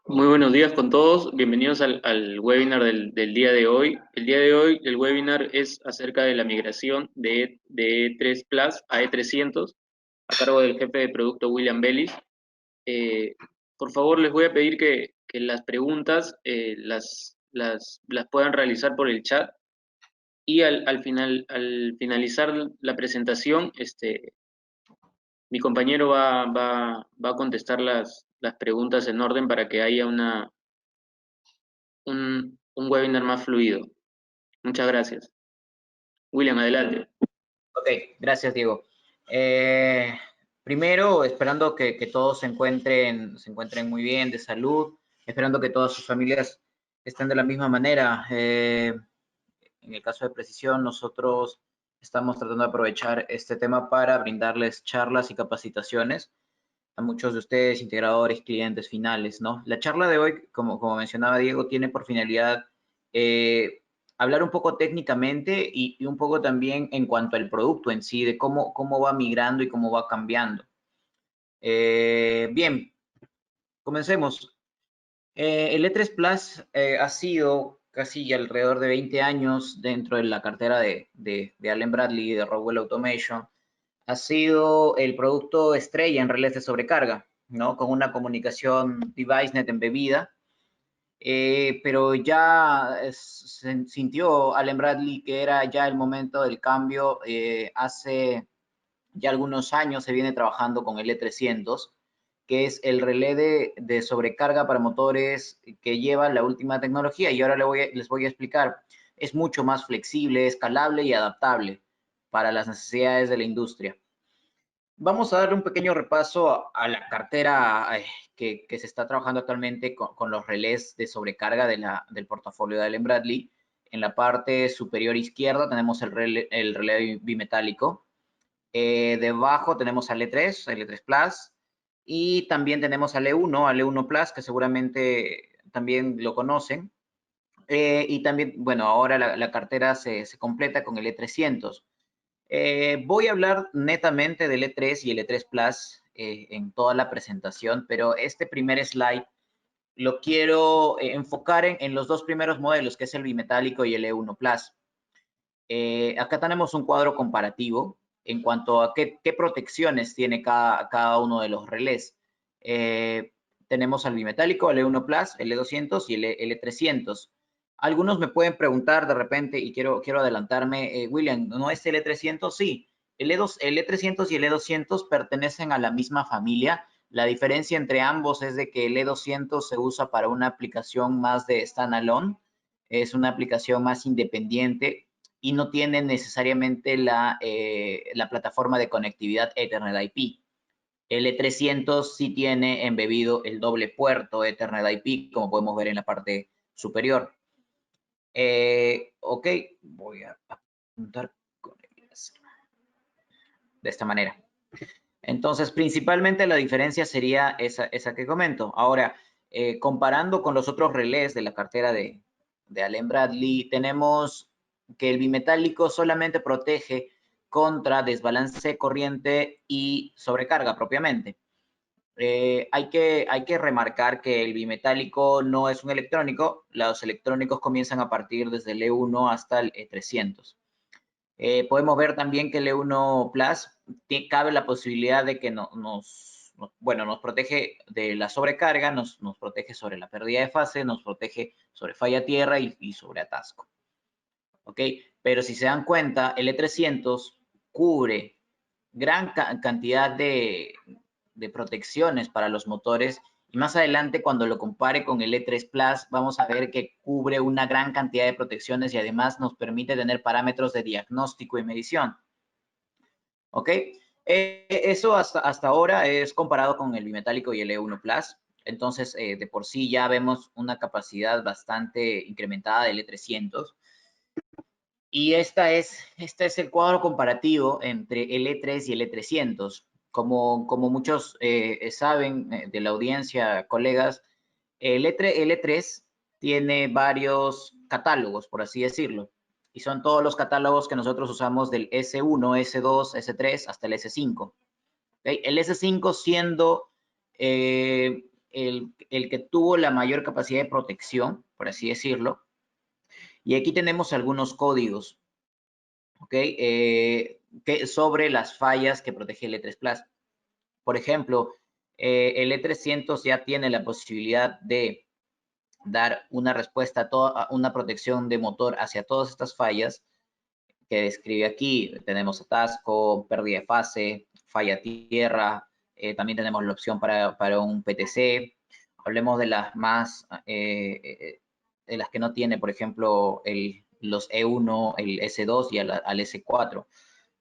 Muy buenos días con todos, bienvenidos al webinar del día de hoy. El día de hoy el webinar es acerca de la migración de E3 Plus a E300 a cargo del jefe de producto William Bellis. Eh, por favor, les voy a pedir que las preguntas las puedan realizar por el chat y al finalizar la presentación, mi compañero va a contestar las preguntas en orden para que haya un webinar más fluido. Muchas gracias. William, adelante. Ok, gracias, Diego. Eh, Primero, esperando que todos se encuentren muy bien, de salud, esperando que todas sus familias estén de la misma manera. En el caso de Precisión, nosotros estamos tratando de aprovechar este tema para brindarles charlas y capacitaciones a muchos de ustedes, integradores, clientes finales, ¿no? La charla de hoy, como mencionaba Diego, tiene por finalidad eh, hablar un poco técnicamente y un poco también en cuanto al producto en sí, de cómo va migrando y cómo va cambiando. Bien, comencemos. El E3 Plus ha sido casi alrededor de 20 años dentro de la cartera de Allen Bradley y de Rockwell Automation. Ha sido el producto estrella en relés de sobrecarga, ¿no? Con una comunicación DeviceNet embebida, pero ya se sintió Allen Bradley que era ya el momento del cambio. Hace ya algunos años se viene trabajando con el E300, que es el relé de sobrecarga para motores que lleva la última tecnología, y ahora les voy a explicar. Es mucho más flexible, escalable y adaptable para las necesidades de la industria. Vamos a darle un pequeño repaso a la cartera que se está trabajando actualmente con los relés de sobrecarga del portafolio de Allen Bradley. En la parte superior izquierda tenemos el relé bimetálico. Debajo tenemos al E3, el E3 Plus, y también tenemos al E1 Plus, que seguramente también lo conocen. Y también, bueno, ahora la cartera se completa con el E300. Voy a hablar netamente del E3 y el E3 Plus en toda la presentación, pero este primer slide lo quiero enfocar en los dos primeros modelos, que es el bimetálico y el E1 Plus. Acá tenemos un cuadro comparativo en cuanto a qué protecciones tiene cada uno de los relés. Tenemos al bimetálico, el E1 Plus, el E200 y el E300. Algunos me pueden preguntar de repente, y quiero adelantarme, William, ¿no es el E300? Sí, el E300 y el E200 pertenecen a la misma familia. La diferencia entre ambos es de que el E200 se usa para una aplicación más de standalone, es una aplicación más independiente y no tiene necesariamente la plataforma de conectividad Ethernet IP. El E300 sí tiene embebido el doble puerto Ethernet IP, como podemos ver en la parte superior. Ok, voy a apuntar con de esta manera. Entonces, principalmente la diferencia sería esa que comento. Ahora, comparando con los otros relés de la cartera de Allen Bradley, tenemos que el bimetálico solamente protege contra desbalance de corriente y sobrecarga propiamente. Hay que remarcar que el bimetálico no es un electrónico. Los electrónicos comienzan a partir desde el E1 hasta el E300. Podemos ver también que el E1 Plus cabe la posibilidad de que nos protege de la sobrecarga, nos protege sobre la pérdida de fase, nos protege sobre falla tierra y sobre atasco. ¿Ok? Pero si se dan cuenta, el E300 cubre gran cantidad de protecciones para los motores, y más adelante cuando lo compare con el E3 Plus vamos a ver que cubre una gran cantidad de protecciones y además nos permite tener parámetros de diagnóstico y medición. ¿Ok? Eso hasta ahora es comparado con el bimetálico y el E1 Plus. Entonces, de por sí ya vemos una capacidad bastante incrementada del E300. Y este es el cuadro comparativo entre el E3 y el E300. Como muchos saben de la audiencia, colegas, el E3 tiene varios catálogos, por así decirlo, y son todos los catálogos que nosotros usamos del S1, S2, S3 hasta el S5. ¿Okay? El S5 siendo el que tuvo la mayor capacidad de protección, por así decirlo. Y aquí tenemos algunos códigos, ¿ok? Sobre las fallas que protege el E3 Plus. Por ejemplo, el E300 ya tiene la posibilidad de dar una respuesta, a una protección de motor hacia todas estas fallas que describe aquí. Tenemos atasco, pérdida de fase, falla tierra, también tenemos la opción para un PTC. Hablemos de las más, de las que no tiene, por ejemplo, los E1, el S2 y al S4.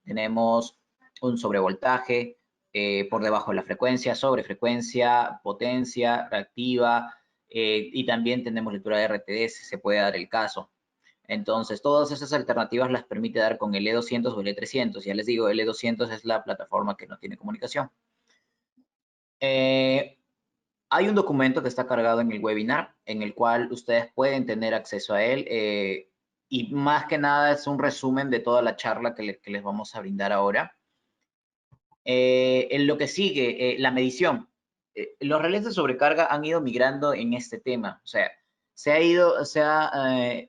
Tenemos un sobrevoltaje por debajo de la frecuencia, sobrefrecuencia, potencia, reactiva, y también tenemos lectura de RTD, si se puede dar el caso. Entonces, todas esas alternativas las permite dar con el E200 o el E300. Ya les digo, el E200 es la plataforma que no tiene comunicación. Hay un documento que está cargado en el webinar, en el cual ustedes pueden tener acceso a él. Y más que nada es un resumen de toda la charla que les vamos a brindar ahora. En lo que sigue, la medición. Los relés de sobrecarga han ido migrando en este tema. O sea,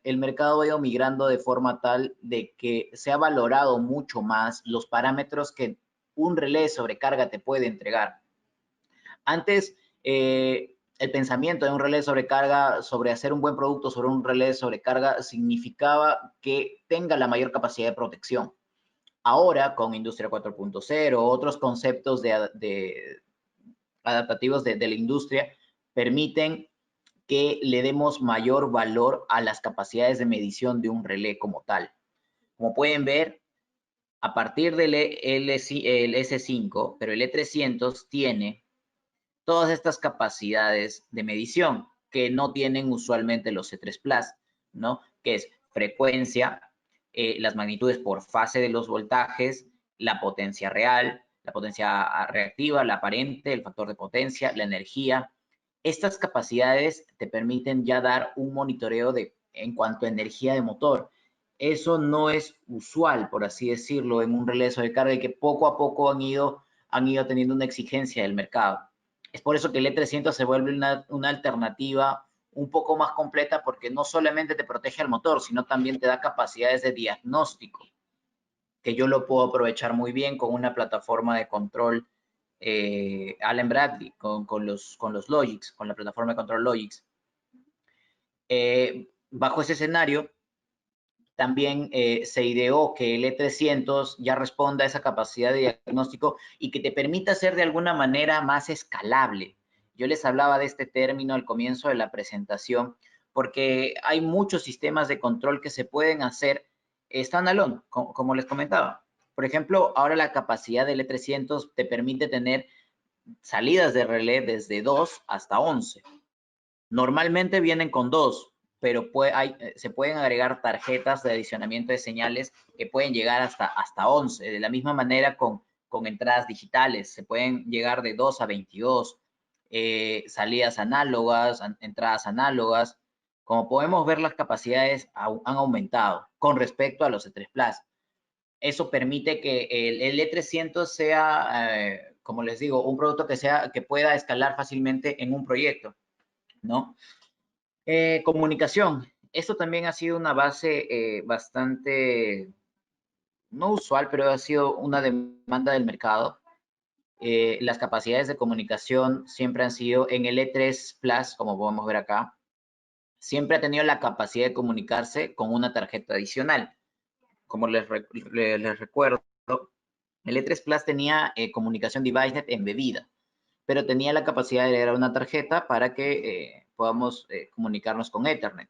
el mercado ha ido migrando de forma tal de que se ha valorado mucho más los parámetros que un relé de sobrecarga te puede entregar. Antes, el pensamiento de un relé de sobrecarga sobre hacer un buen producto sobre un relé de sobrecarga significaba que tenga la mayor capacidad de protección. Ahora, con Industria 4.0, otros conceptos adaptativos de la industria permiten que le demos mayor valor a las capacidades de medición de un relé como tal. Como pueden ver, a partir del el S5, pero el E300 tiene todas estas capacidades de medición que no tienen usualmente los C3 Plus, ¿no? Que es frecuencia, las magnitudes por fase de los voltajes, la potencia real, la potencia reactiva, la aparente, el factor de potencia, la energía. Estas capacidades te permiten ya dar un monitoreo en cuanto a energía de motor. Eso no es usual, por así decirlo, en un relé de sobrecarga y que poco a poco han ido teniendo una exigencia del mercado. Es por eso que el E300 se vuelve una alternativa un poco más completa porque no solamente te protege al motor, sino también te da capacidades de diagnóstico, que yo lo puedo aprovechar muy bien con una plataforma de control Allen Bradley, con los Logix, con la plataforma de control Logix. Bajo ese escenario, también se ideó que el E300 ya responda a esa capacidad de diagnóstico y que te permita ser de alguna manera más escalable. Yo les hablaba de este término al comienzo de la presentación porque hay muchos sistemas de control que se pueden hacer standalone, como les comentaba. Por ejemplo, ahora la capacidad del E300 te permite tener salidas de relé desde 2 hasta 11. Normalmente vienen con 2, pero se pueden agregar tarjetas de adicionamiento de señales que pueden llegar hasta 11. De la misma manera con entradas digitales, se pueden llegar de 2 a 22. Salidas análogas, entradas análogas. Como podemos ver, las capacidades han aumentado con respecto a los E3 Plus. Eso permite que el E300 sea, como les digo, un producto que pueda escalar fácilmente en un proyecto, ¿no? Comunicación. Esto también ha sido una base bastante, no usual, pero ha sido una demanda del mercado. Las capacidades de comunicación siempre han sido en el E3 Plus, como podemos ver acá, siempre ha tenido la capacidad de comunicarse con una tarjeta adicional. Como les recuerdo, el E3 Plus tenía comunicación DeviceNet embebida, pero tenía la capacidad de agregar una tarjeta para que podamos comunicarnos con Ethernet.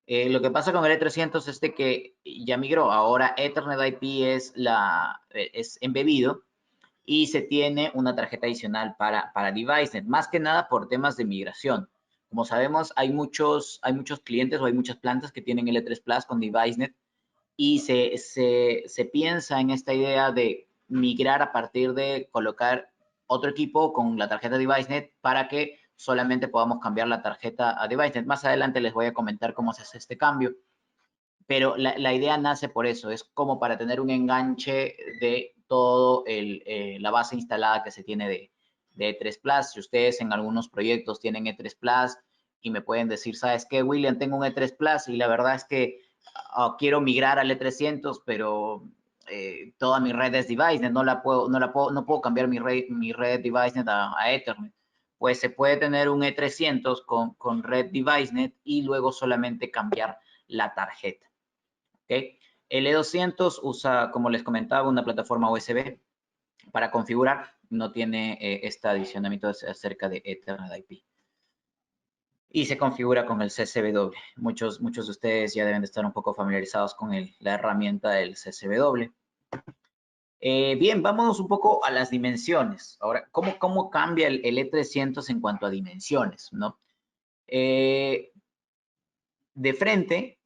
Lo que pasa con el E300 es de que ya migró. Ahora Ethernet IP es embebido y se tiene una tarjeta adicional para DeviceNet, más que nada por temas de migración. Como sabemos, hay muchos clientes o hay muchas plantas que tienen el E3 Plus con DeviceNet y se piensa en esta idea de migrar a partir de colocar otro equipo con la tarjeta DeviceNet para que solamente podamos cambiar la tarjeta a DeviceNet. Más adelante les voy a comentar cómo se hace este cambio, pero la idea nace por eso, es como para tener un enganche de todo la base instalada que se tiene E3 Plus. Si ustedes en algunos proyectos tienen E3 Plus y me pueden decir, ¿sabes qué, William? Tengo un E3 Plus y la verdad es que quiero migrar al E300, pero toda mi red es DeviceNet, no puedo cambiar mi red DeviceNet a Ethernet. Pues se puede tener un E300 con red DeviceNet y luego solamente cambiar la tarjeta. ¿Okay? El E200 usa, como les comentaba, una plataforma USB para configurar, no tiene este adicionamiento acerca de Ethernet IP. Y se configura con el CCW. Muchos de ustedes ya deben de estar un poco familiarizados con la herramienta del CCW. Bien, vámonos un poco a las dimensiones. Ahora, ¿cómo cambia el E300 en cuanto a dimensiones, ¿no? De frente,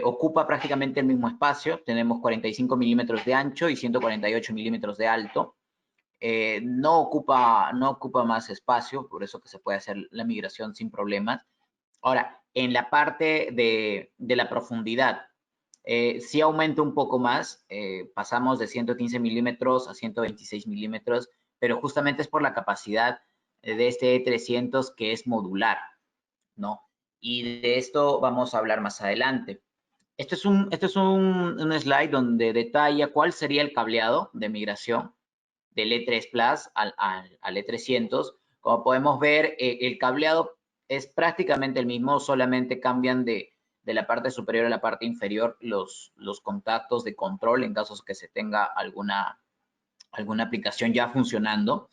ocupa prácticamente el mismo espacio. Tenemos 45 milímetros de ancho y 148 milímetros de alto. No ocupa más espacio, por eso que se puede hacer la migración sin problemas. Ahora, en la parte de la profundidad, sí aumenta un poco más, pasamos de 115 milímetros a 126 milímetros, pero justamente es por la capacidad de este E300 que es modular, ¿no? Y de esto vamos a hablar más adelante. Este es un slide donde detalla cuál sería el cableado de migración del E3 Plus al E300. Como podemos ver, el cableado es prácticamente el mismo, solamente cambian de la parte superior a la parte inferior los contactos de control en caso que se tenga alguna aplicación ya funcionando.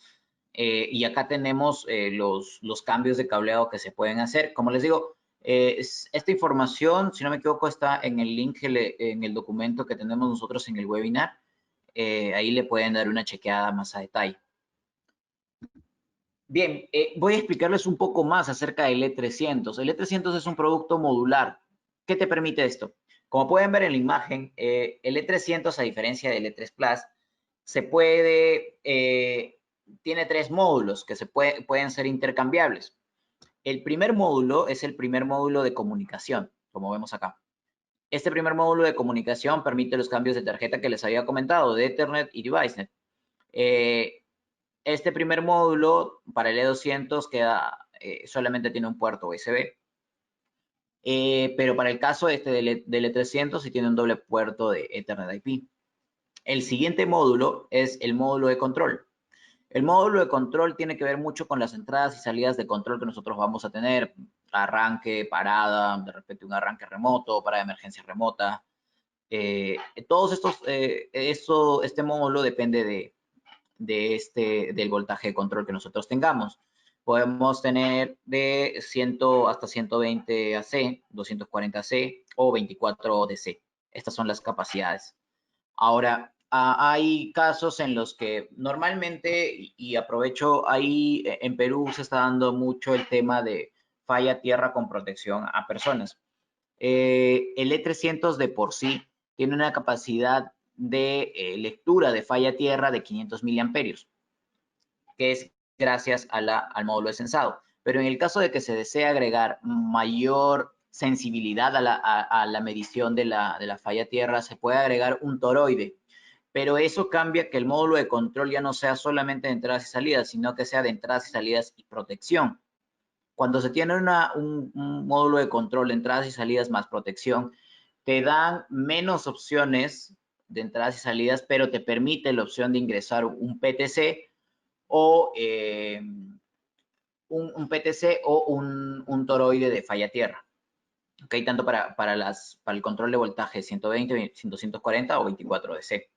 Y acá tenemos los cambios de cableado que se pueden hacer. Como les digo, esta información, si no me equivoco, está en el link, en el documento que tenemos nosotros en el webinar. Ahí le pueden dar una chequeada más a detalle. Bien, voy a explicarles un poco más acerca del E300. El E300 es un producto modular. ¿Qué te permite esto? Como pueden ver en la imagen, el E300, a diferencia del E3 Plus, tiene 3 módulos que pueden ser intercambiables. El primer módulo es el primer módulo de comunicación, como vemos acá. Este primer módulo de comunicación permite los cambios de tarjeta que les había comentado, de Ethernet y DeviceNet. Este primer módulo para el E200 solamente tiene un puerto USB. Pero para el caso del E300 sí tiene un doble puerto de Ethernet IP. El siguiente módulo es el módulo de control. El módulo de control tiene que ver mucho con las entradas y salidas de control que nosotros vamos a tener. Arranque, parada, de repente un arranque remoto, parada de emergencia remota. Todos estos, este módulo depende del voltaje de control que nosotros tengamos. Podemos tener de 100 hasta 120 AC, 240 AC o 24 DC. Estas son las capacidades. Ahora, hay casos en los que normalmente, y aprovecho, ahí en Perú se está dando mucho el tema de falla tierra con protección a personas. El E300 de por sí tiene una capacidad de lectura de falla tierra de 500 miliamperios, que es gracias al módulo de sensado. Pero en el caso de que se desee agregar mayor sensibilidad a la medición de la falla tierra, se puede agregar un toroide. Pero eso cambia que el módulo de control ya no sea solamente de entradas y salidas, sino que sea de entradas y salidas y protección. Cuando se tiene un módulo de control de entradas y salidas más protección, te dan menos opciones de entradas y salidas, pero te permite la opción de ingresar un PTC o un toroide de falla tierra. ¿Okay? Tanto para el control de voltaje 120, 240 o 24 DC.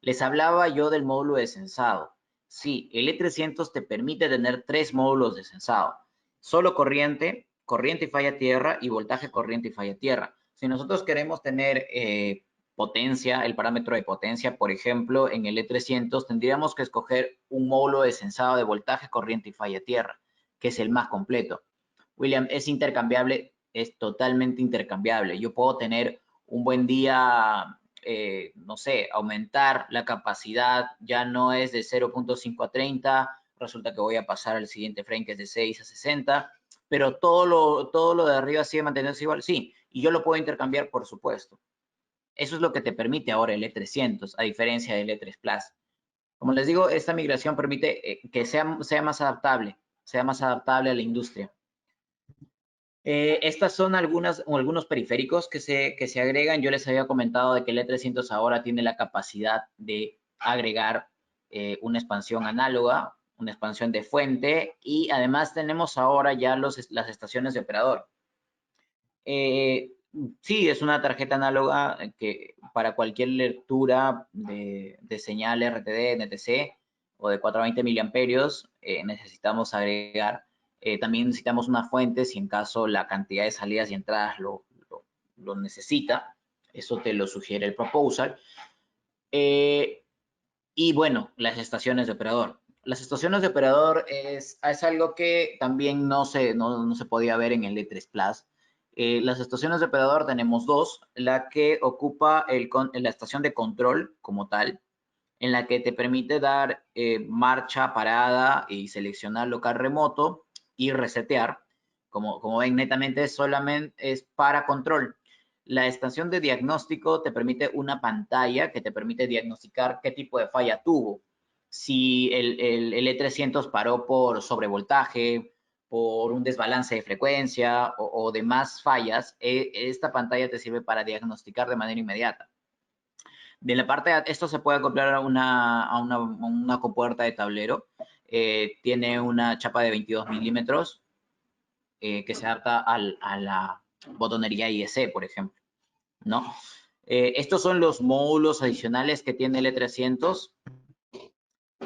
Les hablaba yo del módulo de sensado. Sí, el E300 te permite tener 3 módulos de sensado. Solo corriente, corriente y falla tierra y voltaje, corriente y falla tierra. Si nosotros queremos tener potencia, el parámetro de potencia, por ejemplo, en el E300 tendríamos que escoger un módulo de sensado de voltaje, corriente y falla tierra, que es el más completo. William, es intercambiable, es totalmente intercambiable. Yo puedo tener un buen día, no sé, aumentar la capacidad, ya no es de 0.5 a 30, resulta que voy a pasar al siguiente frame que es de 6 a 60, pero todo lo de arriba sigue manteniéndose igual, sí, y yo lo puedo intercambiar, por supuesto. Eso es lo que te permite ahora el E300, a diferencia del E3 Plus. Como les digo, esta migración permite que sea más adaptable a la industria. Estas son algunos periféricos que se agregan. Yo les había comentado de que el E300 ahora tiene la capacidad de agregar una expansión análoga, una expansión de fuente, y además tenemos ahora ya las estaciones de operador. Sí, es una tarjeta análoga que para cualquier lectura de señal RTD, NTC o de 420 miliamperios necesitamos agregar. También necesitamos una fuente si en caso la cantidad de salidas y entradas lo necesita. Eso te lo sugiere el proposal. Y bueno, las estaciones de operador. Las estaciones de operador es algo que también no se podía ver en el E3 Plus. Las estaciones de operador tenemos dos, la que ocupa la estación de control como tal, en la que te permite dar marcha, parada y seleccionar local remoto y resetear. Como ven, netamente solamente es para control. La estación de diagnóstico te permite una pantalla que te permite diagnosticar qué tipo de falla tuvo. Si el E300 paró por sobrevoltaje, por un desbalance de frecuencia o demás fallas, esta pantalla te sirve para diagnosticar de manera inmediata. De la parte, esto se puede acoplar a una compuerta de tablero. Tiene una chapa de 22 milímetros que se adapta a la botonería IEC, por ejemplo, ¿no? Estos son los módulos adicionales que tiene el E300.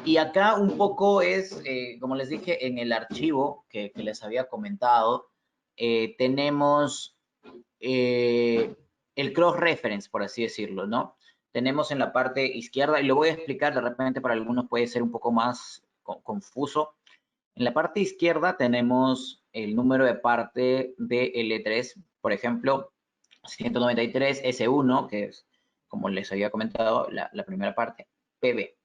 Y acá un poco es, como les dije, en el archivo que les había comentado, tenemos el cross-reference, por así decirlo, ¿no? Tenemos en la parte izquierda, y lo voy a explicar, de repente para algunos puede ser un poco más confuso. En la parte izquierda tenemos el número de parte de L3, por ejemplo, 193 S1, que es, como les había comentado, la primera parte, PB.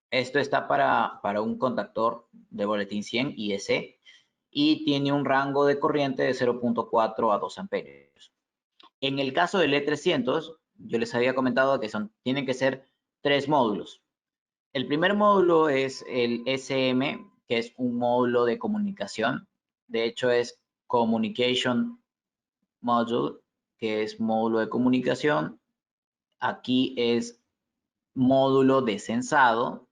Esto está para un contactor de boletín 100 IEC y tiene un rango de corriente de 0.4 a 2 amperios. En el caso del E300, yo les había comentado que tienen que ser 3 módulos. El primer módulo es el SM, que es un módulo de comunicación. De hecho, es Communication Module, que es módulo de comunicación. Aquí es módulo de sensado.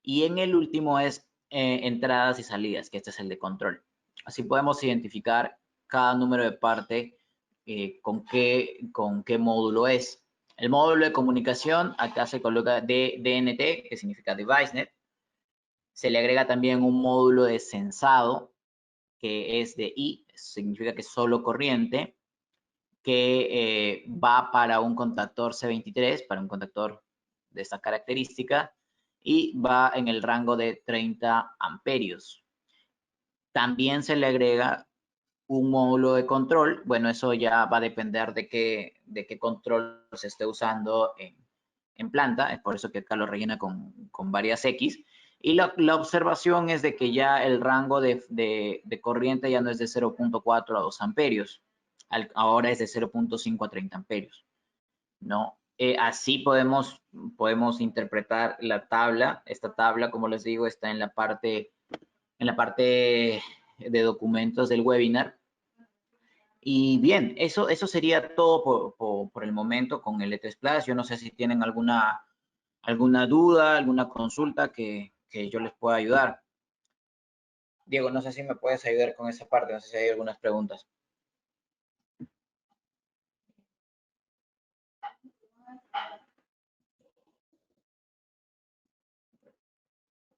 Y en el último es entradas y salidas, que este es el de control. Así podemos identificar cada número de parte con qué módulo es. El módulo de comunicación, acá se coloca DNT, que significa DeviceNet. Se le agrega también un módulo de sensado, que es de I, significa que es solo corriente, que va para un contactor C23, para un contactor de esta característica, y va en el rango de 30 amperios. También se le agrega un módulo de control. Bueno, eso ya va a depender de qué control se esté usando en planta. Es por eso que acá lo rellena con varias X. Y la observación es de que ya el rango de corriente ya no es de 0.4 a 2 amperios. Ahora es de 0.5 a 30 amperios, ¿no? Así podemos interpretar la tabla. Esta tabla, como les digo, está en la parte de documentos del webinar. Y bien, eso sería todo por el momento con el E3 Plus. Yo no sé si tienen alguna duda, alguna consulta que yo les pueda ayudar. Diego, no sé si me puedes ayudar con esa parte, no sé si hay algunas preguntas.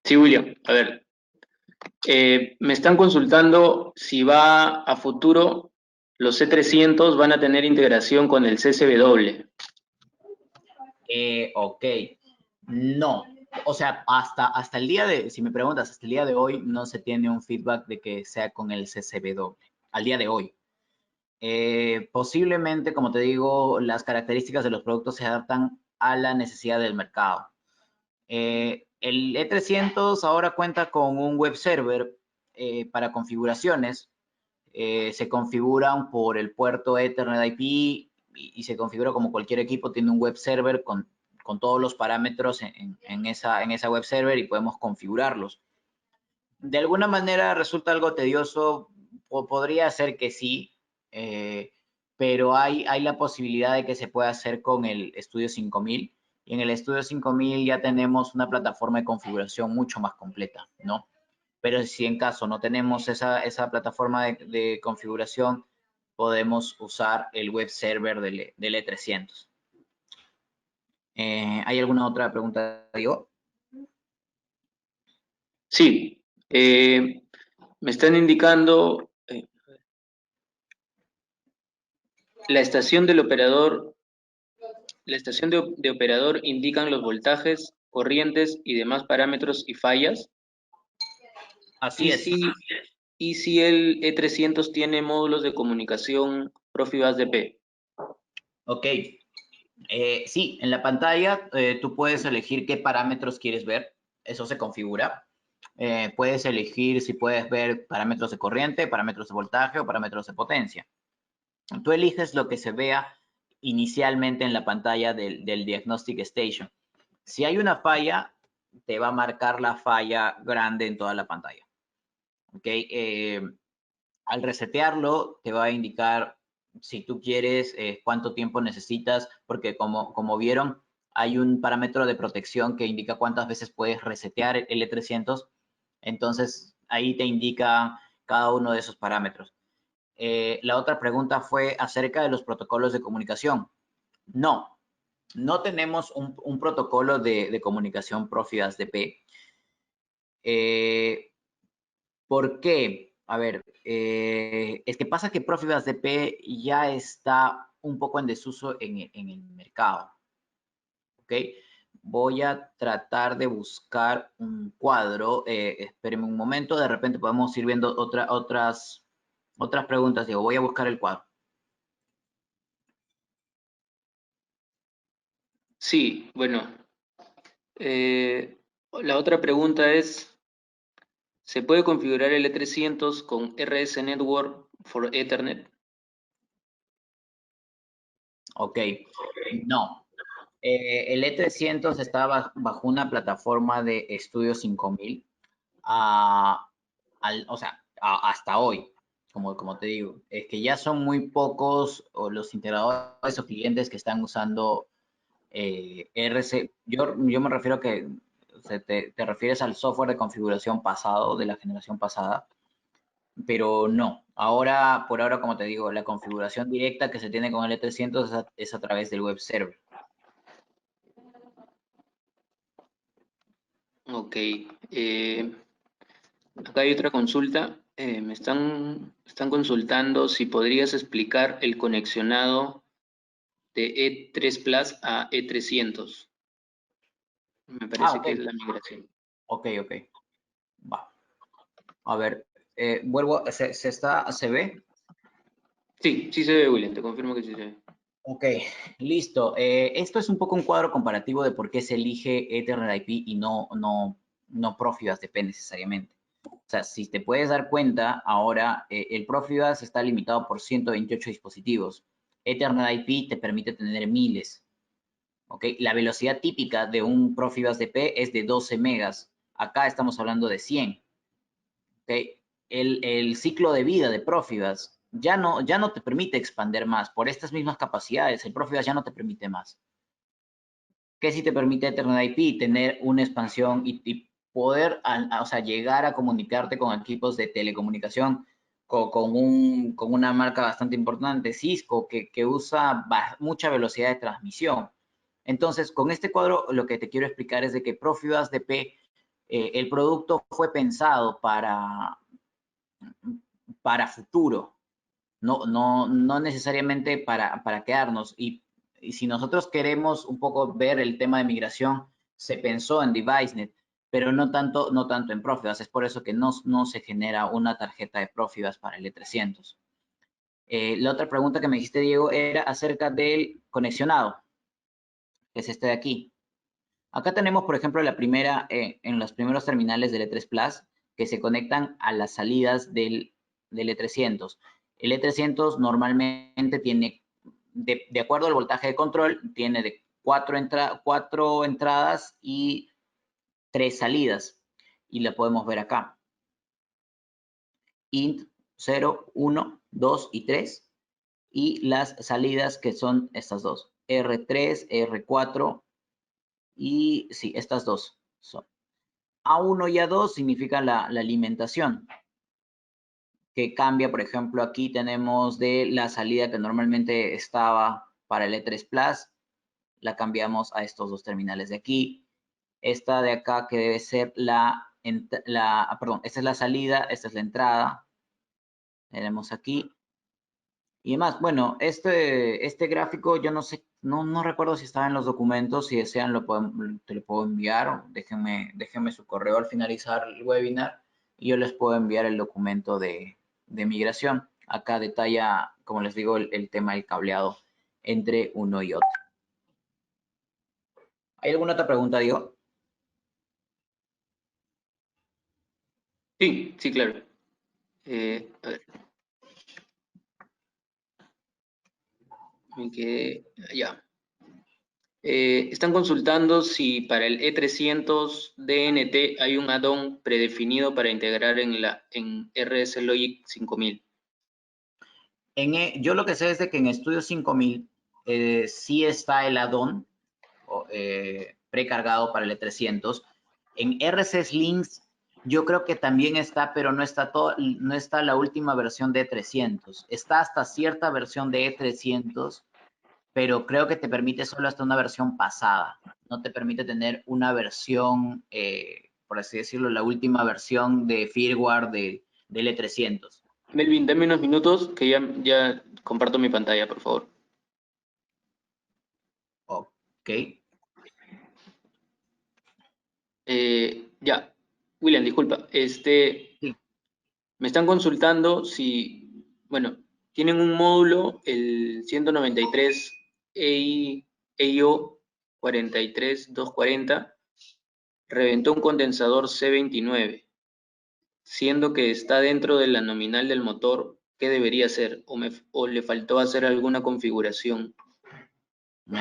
Sí, William. A ver, me están consultando si va a futuro los C300 van a tener integración con el CCW. Ok, no. O sea, hasta el día de, si me preguntas, hasta el día de hoy no se tiene un feedback de que sea con el CCW, al día de hoy. Posiblemente, como te digo, las características de los productos se adaptan a la necesidad del mercado. El E300 ahora cuenta con un web server para configuraciones. Se configuran por el puerto Ethernet IP y se configura como cualquier equipo, tiene un web server con con todos los parámetros en esa web server y podemos configurarlos. De alguna manera resulta algo tedioso, podría ser que sí, pero hay la posibilidad de que se pueda hacer con el Studio 5000. Y en el Studio 5000 ya tenemos una plataforma de configuración mucho más completa, ¿no? Pero si en caso no tenemos esa plataforma de configuración, podemos usar el web server del E300. ¿Hay alguna otra pregunta, Diego? Sí, me están indicando la estación del operador, la estación de operador indican los voltajes, corrientes y demás parámetros y fallas. Así Y es. si el E300 tiene módulos de comunicación Profibus DP. Ok. Sí, en la pantalla tú puedes elegir qué parámetros quieres ver. Eso se configura. Puedes elegir si puedes ver parámetros de corriente, parámetros de voltaje o parámetros de potencia. Tú eliges lo que se vea inicialmente en la pantalla del Diagnostic Station. Si hay una falla, te va a marcar la falla grande en toda la pantalla. ¿Ok? Al resetearlo, te va a indicar si tú quieres cuánto tiempo necesitas, porque como vieron, hay un parámetro de protección que indica cuántas veces puedes resetear el E300. Entonces, ahí te indica cada uno de esos parámetros. La otra pregunta fue acerca de los protocolos de comunicación. No tenemos un protocolo de comunicación Profibus DP. ¿Por qué? A ver, es que pasa que Profibus DP ya está un poco en desuso en el mercado. ¿Ok? Voy a tratar de buscar un cuadro. Espérenme un momento, de repente podemos ir viendo otras preguntas. Digo, voy a buscar el cuadro. Sí, bueno. La otra pregunta es, ¿se puede configurar el E300 con RS Network for Ethernet? Ok, no. El E300 está bajo una plataforma de Studio 5000. O sea, hasta hoy, como te digo, es que ya son muy pocos los integradores o clientes que están usando RC. Yo me refiero que te refieres al software de configuración pasado, de la generación pasada, pero no. Ahora, por ahora, como te digo, la configuración directa que se tiene con el E300 es a través del web server. Ok. Acá hay otra consulta. Me están consultando si podrías explicar el conexionado de E3 Plus a E300. Me parece Ok. que es la migración. Ok. Va. A ver, vuelvo, ¿se ve? Sí, sí se ve, William, te confirmo que sí se ve. Ok, listo. Esto es un poco un cuadro comparativo de por qué se elige Ethernet IP y no Profibus DP necesariamente. O sea, si te puedes dar cuenta, ahora el Profibus está limitado por 128 dispositivos. Ethernet IP te permite tener miles. ¿Ok? La velocidad típica de un Profibus DP es de 12 megas. Acá estamos hablando de 100. ¿Ok? El ciclo de vida de Profibus ya no te permite expander más. Por estas mismas capacidades, el Profibus ya no te permite más. ¿Qué sí te permite Ethernet IP? Tener una expansión y poder, o sea, llegar a comunicarte con equipos de telecomunicación con una marca bastante importante, Cisco, que usa mucha velocidad de transmisión. Entonces, con este cuadro, lo que te quiero explicar es de que Profibus DP, el producto fue pensado para futuro, no necesariamente para quedarnos. Y si nosotros queremos un poco ver el tema de migración, se pensó en DeviceNet, pero no tanto en Profibus. Es por eso que no se genera una tarjeta de Profibus para el E300. La otra pregunta que me dijiste, Diego, era acerca del conexionado, que es este de aquí. Acá tenemos, por ejemplo, la primera, en los primeros terminales del E3 Plus, que se conectan a las salidas del E300. El E300 normalmente tiene, de acuerdo al voltaje de control, tiene de 4 entradas y 3 salidas. Y la podemos ver acá. Int 0, 1, 2 y 3. Y las salidas que son estas dos. R3, R4 y sí, estas dos son. A1 y A2 significa la alimentación, que cambia, por ejemplo, aquí tenemos de la salida que normalmente estaba para el E3 Plus, la cambiamos a estos dos terminales de aquí. Esta de acá que debe ser perdón, esta es la salida, esta es la entrada. Tenemos aquí. Y demás, bueno, este gráfico yo no sé, no recuerdo si estaba en los documentos, si desean te lo puedo enviar, déjenme su correo al finalizar el webinar y yo les puedo enviar el documento de migración. Acá detalla, como les digo, el tema del cableado entre uno y otro. ¿Hay alguna otra pregunta, Diego? Sí, sí, claro. A ver. Me quedé allá. Están consultando si para el E300 DNT hay un add-on predefinido para integrar en RS Logic 5000. Yo lo que sé es de que en Studio 5000 sí está el add-on precargado para el E300. En RC Links yo creo que también está, pero no está la última versión de E300. Está hasta cierta versión de E300, pero creo que te permite solo hasta una versión pasada. No te permite tener una versión, por así decirlo, la última versión de firmware del E300. Melvin, dame unos minutos que ya comparto mi pantalla, por favor. Ok. Ya, William, disculpa. Sí. Me están consultando si, bueno, tienen un módulo, el 193 EIO 43240, reventó un condensador C29, siendo que está dentro de la nominal del motor. ¿Qué debería hacer? ¿O le faltó hacer alguna configuración? No,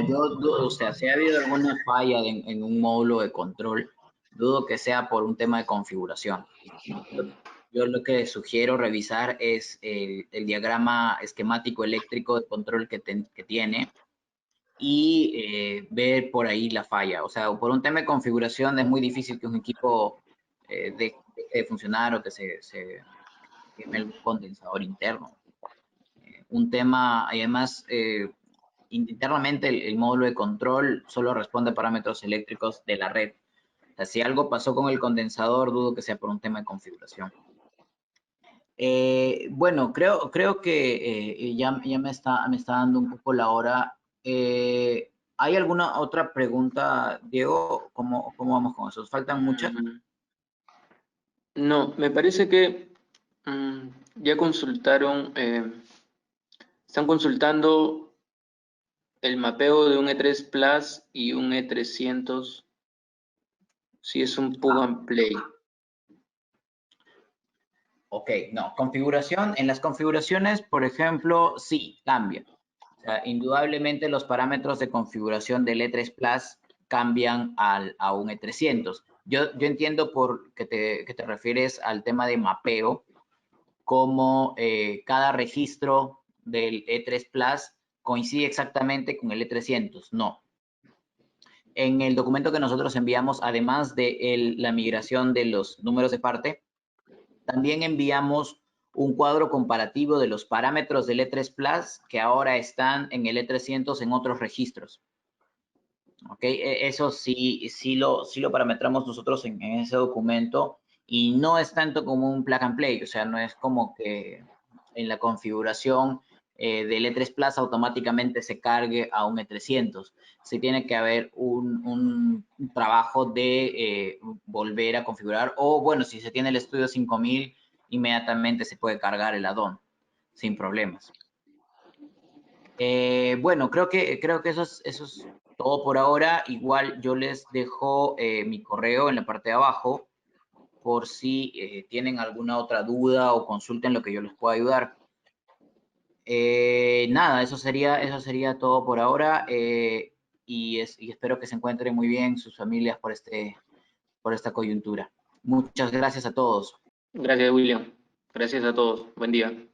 yo dudo, o sea, si ha habido alguna falla en un módulo de control, dudo que sea por un tema de configuración. Yo lo que sugiero revisar es el diagrama esquemático eléctrico de control que tiene y ver por ahí la falla. O sea, por un tema de configuración es muy difícil que un equipo deje de funcionar o que se queme algún condensador interno. Un tema, y además, internamente el módulo de control solo responde a parámetros eléctricos de la red. O sea, si algo pasó con el condensador, dudo que sea por un tema de configuración. Bueno, creo que ya me está dando un poco la hora. ¿Hay alguna otra pregunta, Diego? ¿Cómo vamos con eso? ¿Faltan muchas? No, me parece que ya consultaron, están consultando el mapeo de un E3 Plus y un E300, si es un plug and play. Ok, no. Configuración. En las configuraciones, por ejemplo, sí, cambia. O sea, indudablemente los parámetros de configuración del E3 Plus cambian a un E300. Yo entiendo que te refieres al tema de mapeo, como cada registro del E3 Plus coincide exactamente con el E300. No. En el documento que nosotros enviamos, además de la migración de los números de parte, también enviamos un cuadro comparativo de los parámetros del E3 Plus que ahora están en el E300 en otros registros. ¿Ok? Eso sí lo parametramos nosotros en ese documento y no es tanto como un plug and play, o sea, no es como que en la configuración del E3 Plus automáticamente se cargue a un E300. Sí tiene que haber un trabajo de volver a configurar, o bueno, si se tiene el Studio 5000, inmediatamente se puede cargar el add-on sin problemas. Bueno, creo que eso es todo por ahora. Igual yo les dejo mi correo en la parte de abajo por si tienen alguna otra duda o consulten lo que yo les pueda ayudar. Nada, eso sería todo por ahora y espero que se encuentren muy bien sus familias por esta coyuntura. Muchas gracias a todos. Gracias, William. Gracias a todos. Buen día.